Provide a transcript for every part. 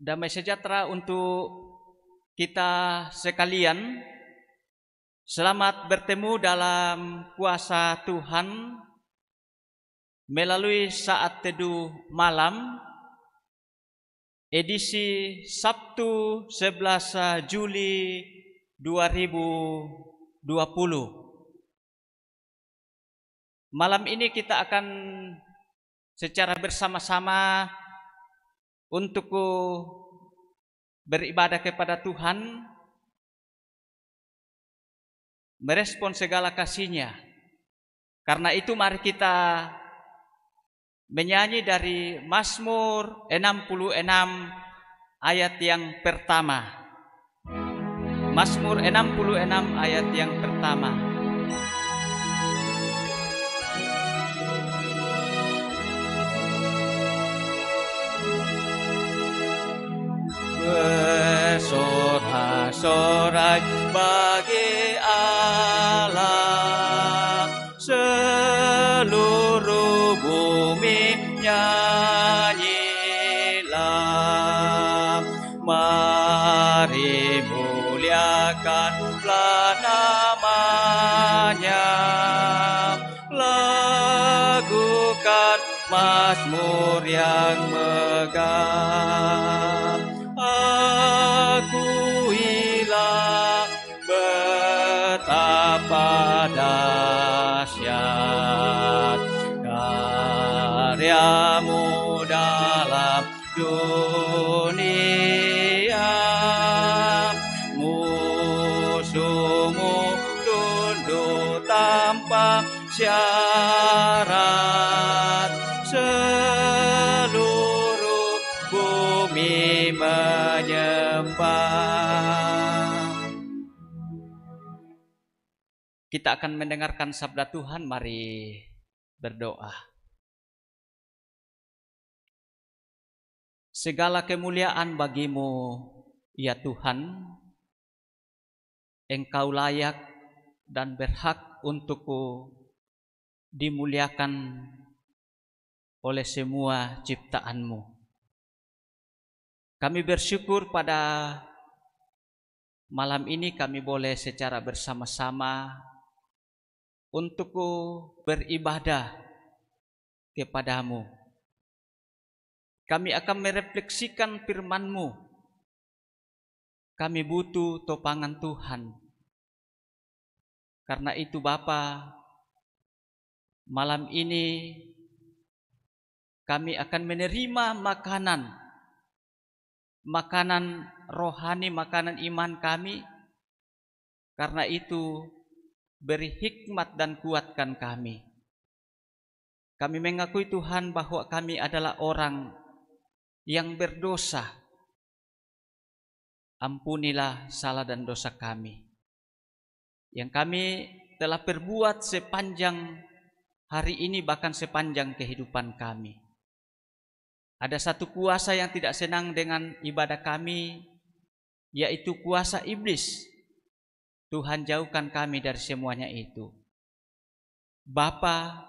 Damai sejahtera untuk kita sekalian. Selamat bertemu dalam kuasa Tuhan melalui saat teduh malam edisi Sabtu 11 Juli 2020. Malam ini kita akan secara bersama-sama untuk beribadah kepada Tuhan, merespon segala kasih-Nya. Karena itu mari kita menyanyi dari Mazmur 66 ayat yang pertama. Mazmur 66 ayat yang pertama. Bersorak-sorai bagi Allah, seluruh bumi nyanyilah. Mari muliakanlah nama-Nya, lakukan mazmur yang megah. Akuilah betapa dahsyat karya-Mu dalam dunia. Musuh-Mu tunduk tanpa syarat, seluruh bumi menyembah. Kita akan mendengarkan sabda Tuhan, mari berdoa. Segala kemuliaan bagi-Mu, ya Tuhan. Engkau layak dan berhak untuk dimuliakan oleh semua ciptaan-Mu. Kami bersyukur pada malam ini kami boleh secara bersama-sama untuk beribadah kepada-Mu. Kami akan merefleksikan firman-Mu. Kami butuh topangan Tuhan. Karena itu Bapa, malam ini kami akan menerima makanan rohani, makanan iman kami. Karena itu beri hikmat dan kuatkan kami. Kami mengakui Tuhan bahwa kami adalah orang yang berdosa. Ampunilah salah dan dosa kami yang kami telah perbuat sepanjang hari ini, bahkan sepanjang kehidupan kami. Ada satu kuasa yang tidak senang dengan ibadah kami, yaitu kuasa iblis. Tuhan jauhkan kami dari semuanya itu. Bapa,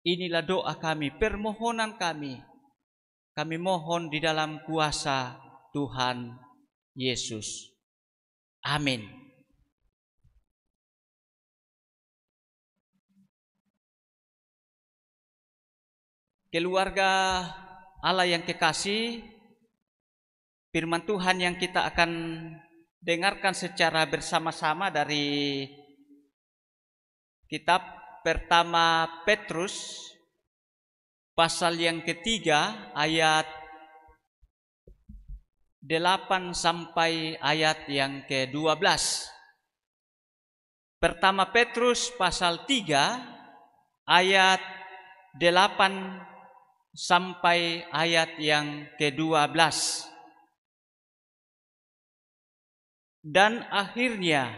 inilah doa kami, permohonan kami. Kami mohon di dalam kuasa Tuhan Yesus. Amin. Keluarga Allah yang kekasih, firman Tuhan yang kita akan dengarkan secara bersama-sama dari kitab pertama Petrus pasal yang ketiga ayat 8 sampai ayat yang ke-12. Pertama Petrus pasal 3 ayat 8 sampai ayat yang ke-12. Dan akhirnya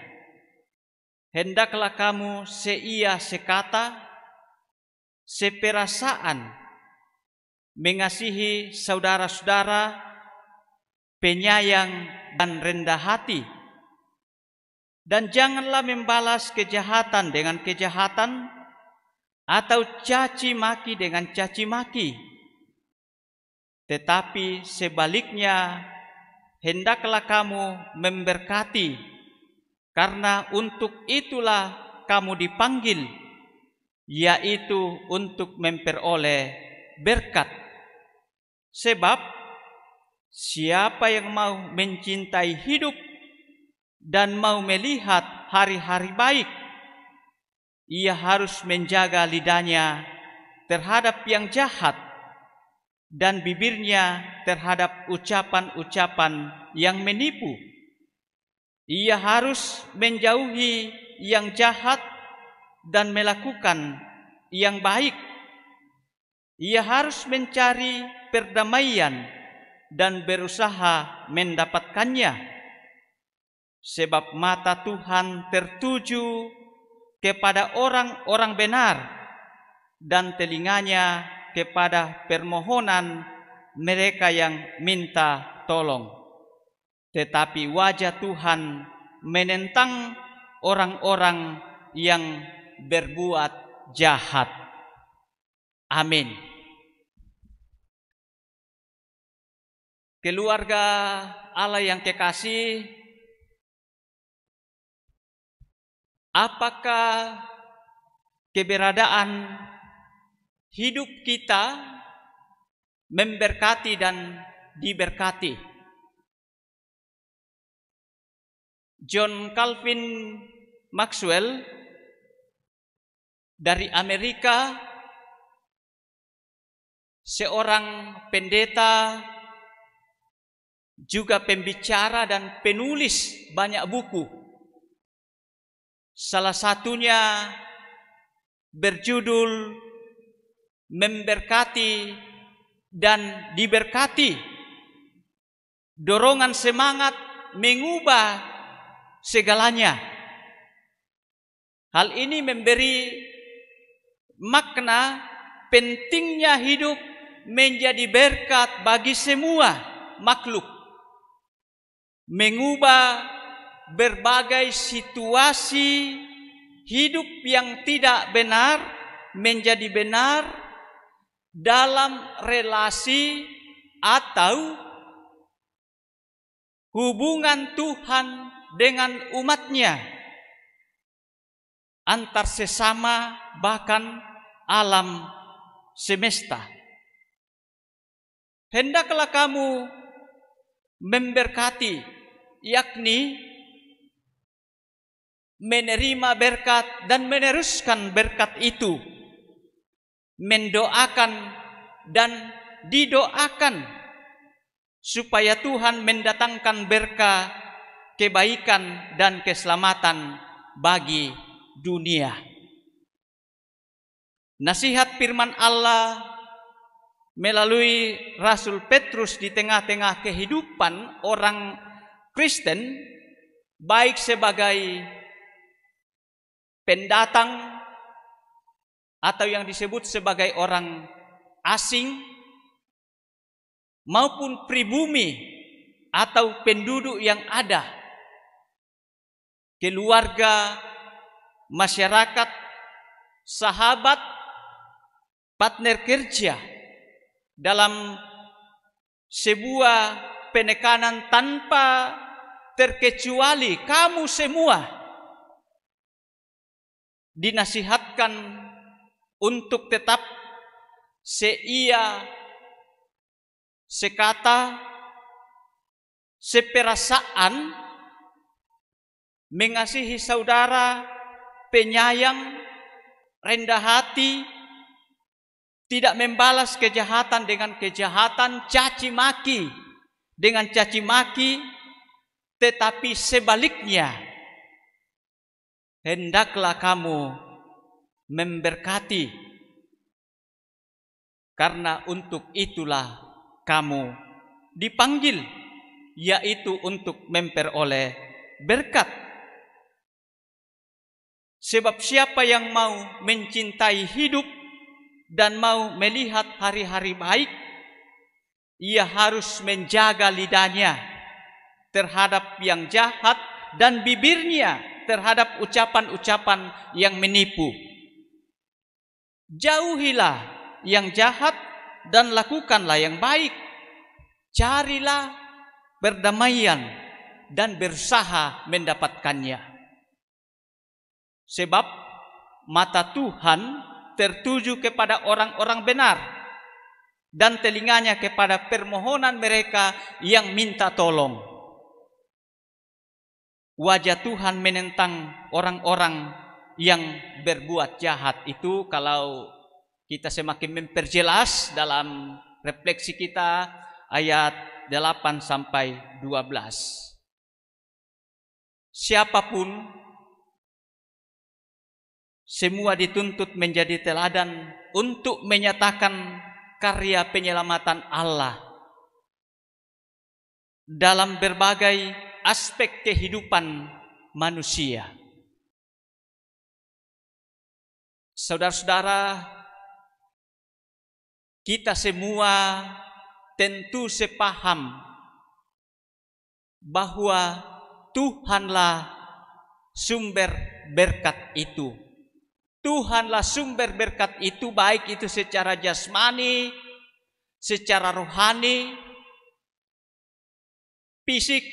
hendaklah kamu seia sekata, seperasaan, mengasihi saudara-saudara, penyayang dan rendah hati, dan janganlah membalas kejahatan dengan kejahatan atau caci maki dengan caci maki, tetapi sebaliknya hendaklah kamu memberkati, karena untuk itulah kamu dipanggil, yaitu untuk memperoleh berkat. Sebab siapa yang mau mencintai hidup dan mau melihat hari-hari baik, ia harus menjaga lidahnya terhadap yang jahat dan bibirnya terhadap ucapan-ucapan yang menipu. Ia harus menjauhi yang jahat dan melakukan yang baik. Ia harus mencari perdamaian dan berusaha mendapatkannya. Sebab mata Tuhan tertuju kepada orang-orang benar dan telinganya kepada permohonan mereka yang minta tolong. Tetapi wajah Tuhan menentang orang-orang yang berbuat jahat. Amin. Keluarga Allah yang kekasih, apakah keberadaan hidup kita memberkati dan diberkati? John Calvin Maxwell dari Amerika, seorang pendeta, juga pembicara dan penulis banyak buku. Salah satunya berjudul Memberkati dan Diberkati. Dorongan semangat mengubah segalanya. Hal ini memberi makna pentingnya hidup menjadi berkat bagi semua makhluk. Mengubah berbagai situasi hidup yang tidak benar menjadi benar dalam relasi atau hubungan Tuhan dengan umatnya, antar sesama, bahkan alam semesta. Hendaklah kamu memberkati, yakni menerima berkat dan meneruskan berkat itu, mendoakan dan didoakan supaya Tuhan mendatangkan berkah, kebaikan dan keselamatan bagi dunia. Nasihat firman Allah melalui Rasul Petrus di tengah-tengah kehidupan orang Kristen, baik sebagai pendatang atau yang disebut sebagai orang asing, maupun pribumi atau penduduk yang ada, keluarga, masyarakat, sahabat, partner kerja, dalam sebuah penekanan tanpa terkecuali kamu semua dinasihatkan untuk tetap seia, sekata, seperasaan, mengasihi saudara, penyayang, rendah hati, tidak membalas kejahatan dengan kejahatan, caci maki dengan caci maki, tetapi sebaliknya, hendaklah kamu memberkati, karena untuk itulah kamu dipanggil, yaitu untuk memperoleh berkat. Sebab siapa yang mau mencintai hidup dan mau melihat hari-hari baik, ia harus menjaga lidahnya terhadap yang jahat dan bibirnya terhadap ucapan-ucapan yang menipu. Jauhilah yang jahat dan lakukanlah yang baik. Carilah perdamaian dan berusaha mendapatkannya. Sebab mata Tuhan tertuju kepada orang-orang benar dan telinganya kepada permohonan mereka yang minta tolong. Wajah Tuhan menentang orang-orang yang berbuat jahat. Itu kalau kita semakin memperjelas dalam refleksi kita ayat 8 sampai 12. Siapapun semua dituntut menjadi teladan untuk menyatakan karya penyelamatan Allah dalam berbagai aspek kehidupan manusia. Saudara-saudara, kita semua tentu sepaham bahwa Tuhanlah sumber berkat itu. Tuhanlah sumber berkat itu, baik itu secara jasmani, secara rohani, fisik,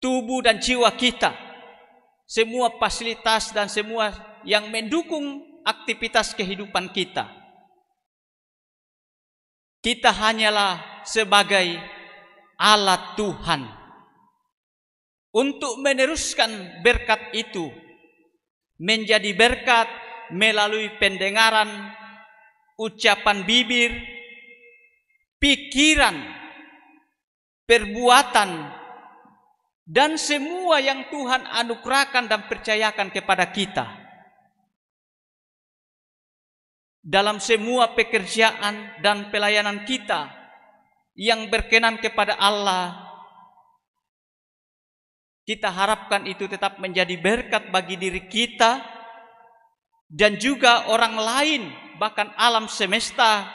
tubuh dan jiwa kita. Semua fasilitas dan semua yang mendukung aktivitas kehidupan kita. Kita hanyalah sebagai alat Tuhan untuk meneruskan berkat itu menjadi berkat melalui pendengaran, ucapan bibir, pikiran, perbuatan, dan semua yang Tuhan anugerahkan dan percayakan kepada kita. Dalam semua pekerjaan dan pelayanan kita yang berkenan kepada Allah, kita harapkan itu tetap menjadi berkat bagi diri kita dan juga orang lain, bahkan alam semesta,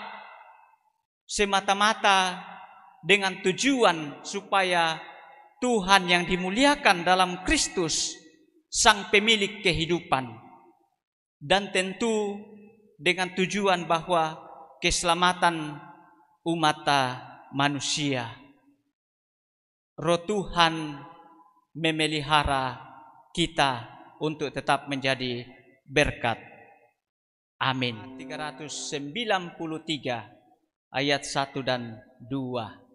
semata-mata dengan tujuan supaya Tuhan yang dimuliakan dalam Kristus, Sang Pemilik kehidupan, dan tentu dengan tujuan bahwa keselamatan umat manusia. Roh Tuhan memelihara kita untuk tetap menjadi berkat. Amin. 393 ayat 1 dan 2.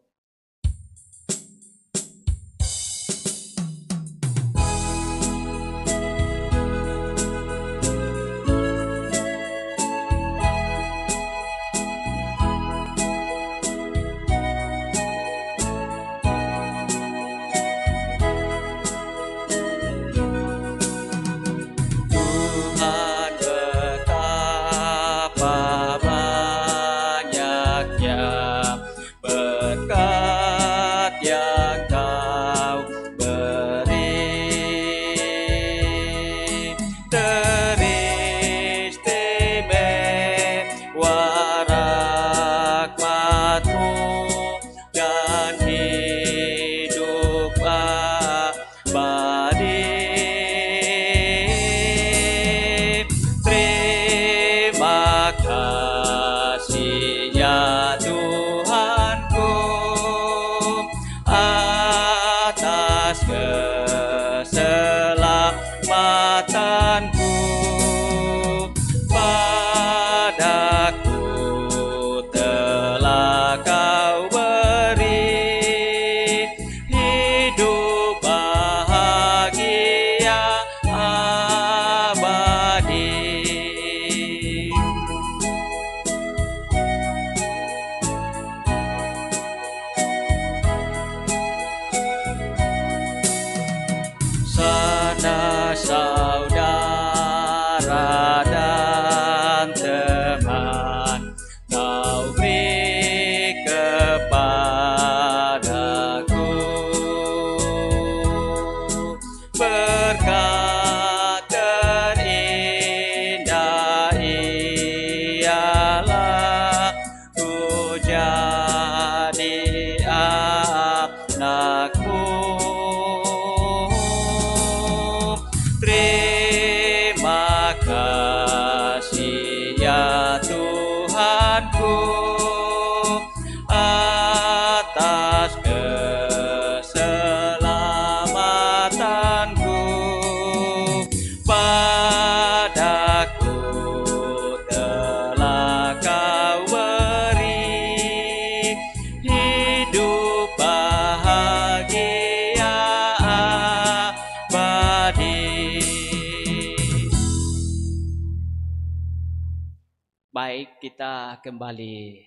Baik, kita kembali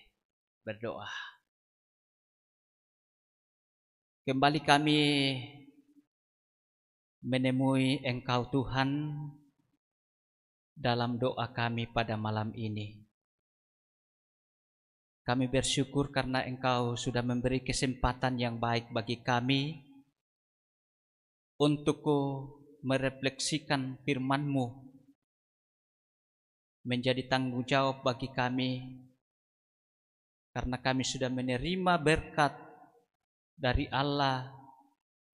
berdoa. Kembali kami menemui Engkau Tuhan dalam doa kami pada malam ini. Kami bersyukur karena Engkau sudah memberi kesempatan yang baik bagi kami untuk merefleksikan firman-Mu menjadi tanggung jawab bagi kami, karena kami sudah menerima berkat dari Allah,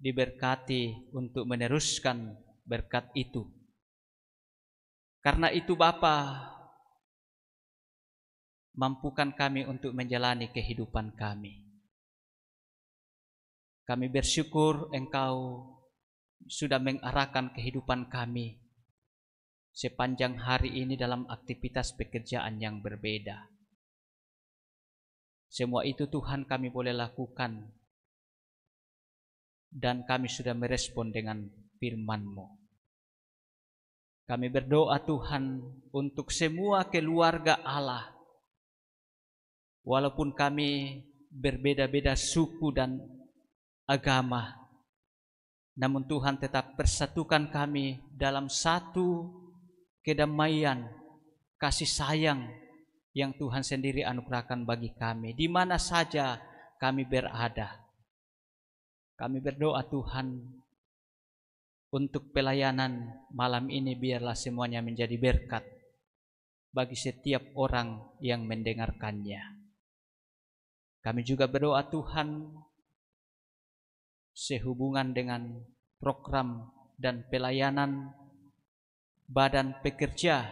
diberkati untuk meneruskan berkat itu. Karena itu Bapa, mampukan kami untuk menjalani kehidupan kami. Kami bersyukur Engkau sudah mengarahkan kehidupan kami sepanjang hari ini dalam aktivitas pekerjaan yang berbeda. Semua itu Tuhan kami boleh lakukan, dan kami sudah merespon dengan firman-Mu. Kami berdoa Tuhan untuk semua keluarga Allah, walaupun kami berbeda-beda suku dan agama, namun Tuhan tetap persatukan kami dalam satu kedamaian, kasih sayang yang Tuhan sendiri anugerahkan bagi kami, di mana saja kami berada. Kami berdoa Tuhan untuk pelayanan malam ini, biarlah semuanya menjadi berkat bagi setiap orang yang mendengarkannya. Kami juga berdoa Tuhan sehubungan dengan program dan pelayanan Badan Pekerja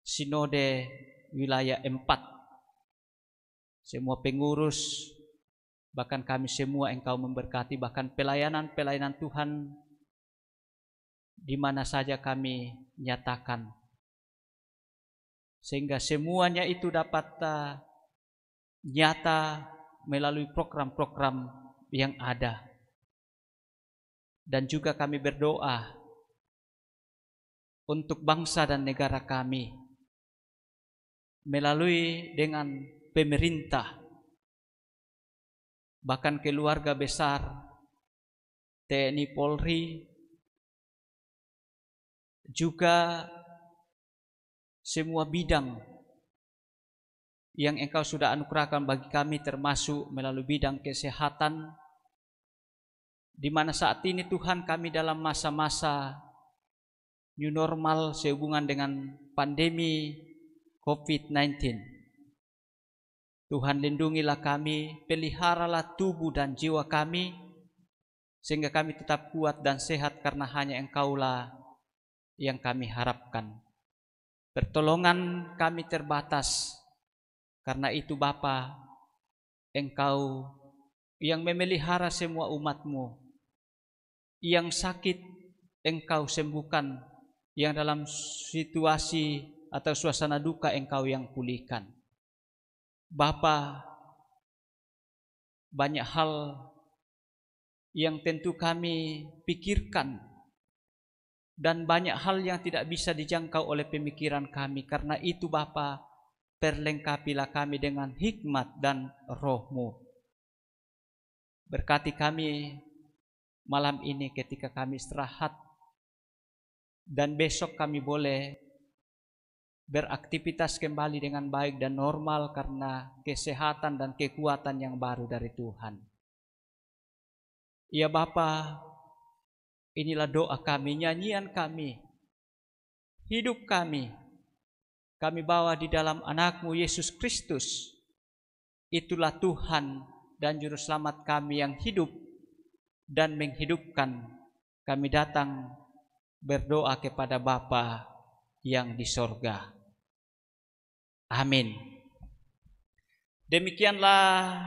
Sinode Wilayah 4. Semua pengurus, bahkan kami semua Engkau memberkati, bahkan pelayanan Tuhan di mana saja kami nyatakan, sehingga semuanya itu dapat nyata melalui program-program yang ada. Dan juga kami berdoa untuk bangsa dan negara kami melalui dengan pemerintah, bahkan keluarga besar TNI Polri, juga semua bidang yang Engkau sudah anugerahkan bagi kami, termasuk melalui bidang kesehatan, di mana saat ini Tuhan kami dalam masa-masa new normal sehubungan dengan pandemi COVID-19. Tuhan lindungilah kami, peliharalah tubuh dan jiwa kami, sehingga kami tetap kuat dan sehat, karena hanya Engkaulah yang kami harapkan. Pertolongan kami terbatas, karena itu Bapa, Engkau yang memelihara semua umat-Mu. Yang sakit Engkau sembuhkan, yang dalam situasi atau suasana duka Engkau yang pulihkan. Bapa, banyak hal yang tentu kami pikirkan, dan banyak hal yang tidak bisa dijangkau oleh pemikiran kami. Karena itu Bapa, perlengkapilah kami dengan hikmat dan Roh-Mu. Berkati kami malam ini ketika kami istirahat, dan besok kami boleh beraktivitas kembali dengan baik dan normal karena kesehatan dan kekuatan yang baru dari Tuhan. Ya Bapa, inilah doa kami, nyanyian kami, hidup kami bawa di dalam anak-Mu Yesus Kristus. Itulah Tuhan dan Juru Selamat kami yang hidup dan menghidupkan. Kami datang berdoa kepada Bapa yang di sorga. Amin. Demikianlah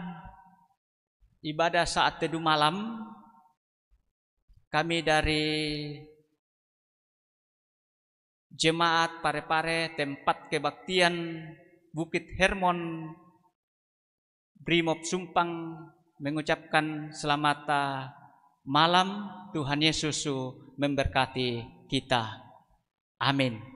ibadah saat teduh malam kami dari Jemaat Pare-Pare Tempat Kebaktian Bukit Hermon Brimob Sumpang mengucapkan selamat malam. Tuhan Yesus memberkati kita. Amin.